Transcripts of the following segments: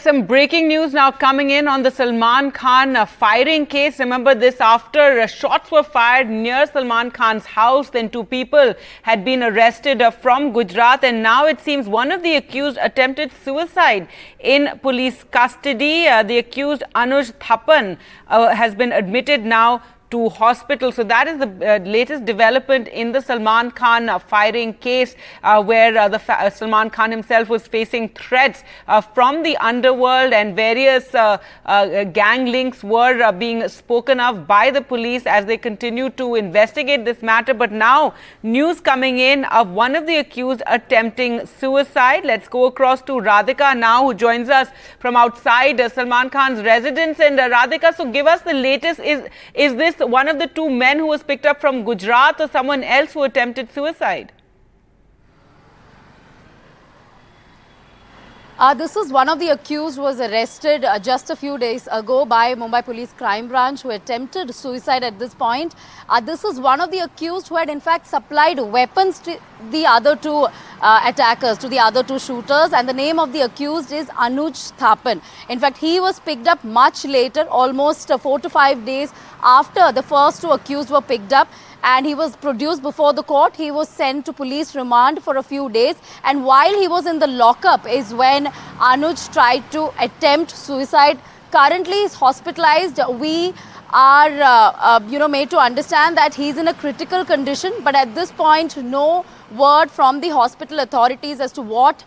Some breaking news now coming in on the Salman Khan firing case. Remember this after shots were fired near Salman Khan's house. Then two people had been arrested from Gujarat. And now it seems one of the accused attempted suicide in police custody. The accused Anuj Thapan has been admitted now to hospital. So that is the latest development in the Salman Khan firing case, where Salman Khan himself was facing threats from the underworld, and various gang links were being spoken of by the police as they continue to investigate this matter. But now news coming in of one of the accused attempting suicide. Let's go across to Radhika now, who joins us from outside Salman Khan's residence. And Radhika, so give us the latest. Is this one of the two men who was picked up from Gujarat, or someone else who attempted suicide? This is one of the accused who was arrested just a few days ago by Mumbai Police Crime Branch, who attempted suicide at this point. This is one of the accused who had in fact supplied weapons to the other two attackers, to the other two shooters, and the name of the accused is Anuj Thapan. In fact, he was picked up much later, almost 4 to 5 days after the first two accused were picked up, and he was produced before the court. He was sent to police remand for a few days, and while he was in the lockup is when Anuj tried to attempt suicide. Currently he is hospitalized. We are made to understand that he's in a critical condition, but at this point no word from the hospital authorities as to what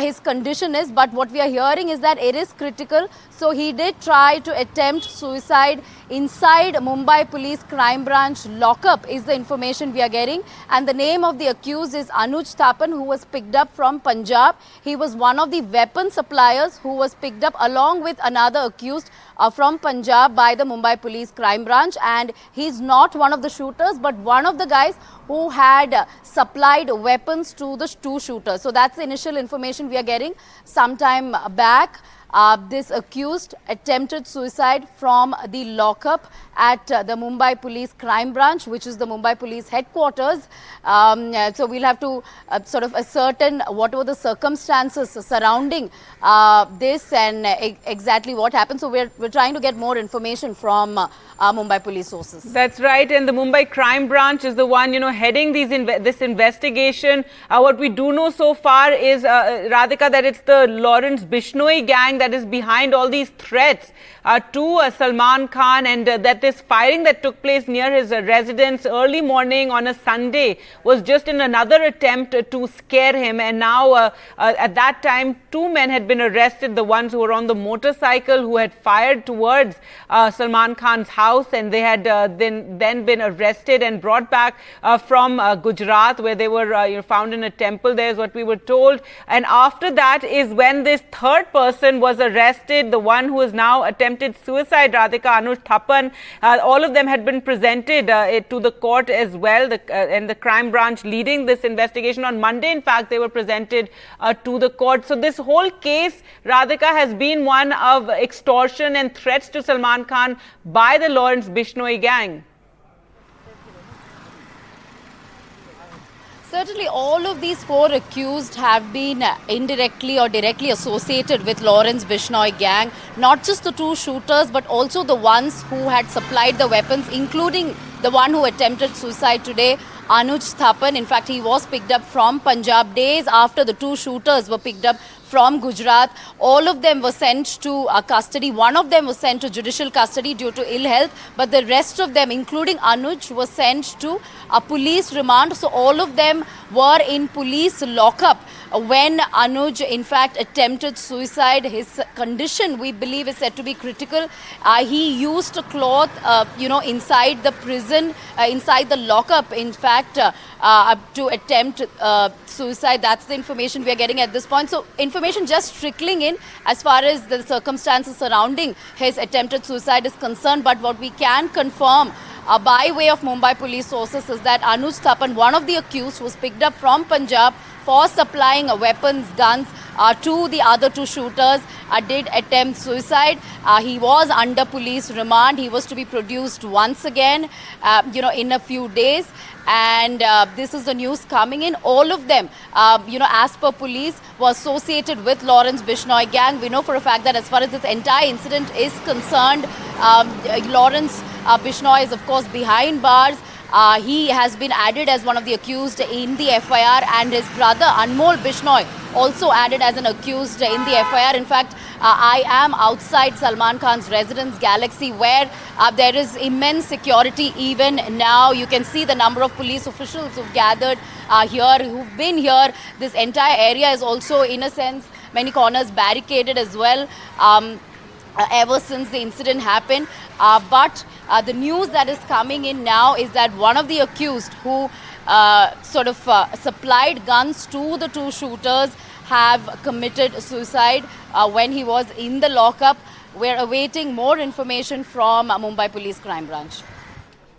his condition is. But what we are hearing is that it is critical. So he did try to attempt suicide inside Mumbai Police Crime Branch lockup is the information we are getting. And the name of the accused is Anuj Thapan, who was picked up from Punjab. He was one of the weapon suppliers who was picked up along with another accused from Punjab by the Mumbai Police Crime Branch. And he's not one of the shooters, but one of the guys who had supplied weapons to the two shooters. So that's the initial information we are getting. Sometime back, this accused attempted suicide from the lockup at the Mumbai Police Crime Branch, which is the Mumbai Police headquarters. So we'll have to sort of ascertain what were the circumstances surrounding this and exactly what happened. So we're trying to get more information from Mumbai police sources. That's right, and the Mumbai Crime Branch is the one, heading this investigation. What we do know so far is, Radhika, that it's the Lawrence Bishnoi gang that is behind all these threats to Salman Khan, and that this firing that took place near his residence early morning on a Sunday was just in another attempt to scare him. And now at that time, two men had been arrested, the ones who were on the motorcycle who had fired towards Salman Khan's house, and they had then been arrested and brought back from Gujarat, where they were found in a temple. There is what we were told. And after that is when this third person was arrested, the one who has now attempted suicide, Radhika, Anuj Thapan. All of them had been presented to the court as well, and the crime branch leading this investigation. On Monday, in fact, they were presented to the court. So this whole case, Radhika, has been one of extortion and threats to Salman Khan by the Lawrence Bishnoi gang. Certainly, all of these four accused have been indirectly or directly associated with Lawrence Bishnoi gang. Not just the two shooters, but also the ones who had supplied the weapons, including the one who attempted suicide today, Anuj Thapan. In fact, he was picked up from Punjab days after the two shooters were picked up from Gujarat. All of them were sent to custody. One of them was sent to judicial custody due to ill health, but the rest of them, including Anuj, was sent to a police remand. So all of them were in police lockup when Anuj in fact attempted suicide. His condition, we believe, is said to be critical. He used a cloth inside the prison, inside the lockup, in fact, to attempt suicide. That's the information we are getting at this point. So information just trickling in as far as the circumstances surrounding his attempted suicide is concerned. But what we can confirm by way of Mumbai police sources is that Anuj Thapan, one of the accused, was picked up from Punjab for supplying weapons, guns to the other two shooters did attempt suicide. He was under police remand. He was to be produced once again, in a few days. And this is the news coming in. All of them, as per police, were associated with Lawrence Bishnoi gang. We know for a fact that as far as this entire incident is concerned, Lawrence Bishnoi is of course behind bars. He has been added as one of the accused in the FIR, and his brother Anmol Bishnoi also added as an accused in the FIR. In fact, I am outside Salman Khan's residence Galaxy, where there is immense security even now. You can see the number of police officials who've gathered here, who've been here. This entire area is also, in a sense, many corners barricaded as well. Ever since the incident happened. But the news that is coming in now is that one of the accused who supplied guns to the two shooters have committed suicide when he was in the lockup. We're awaiting more information from Mumbai Police Crime Branch.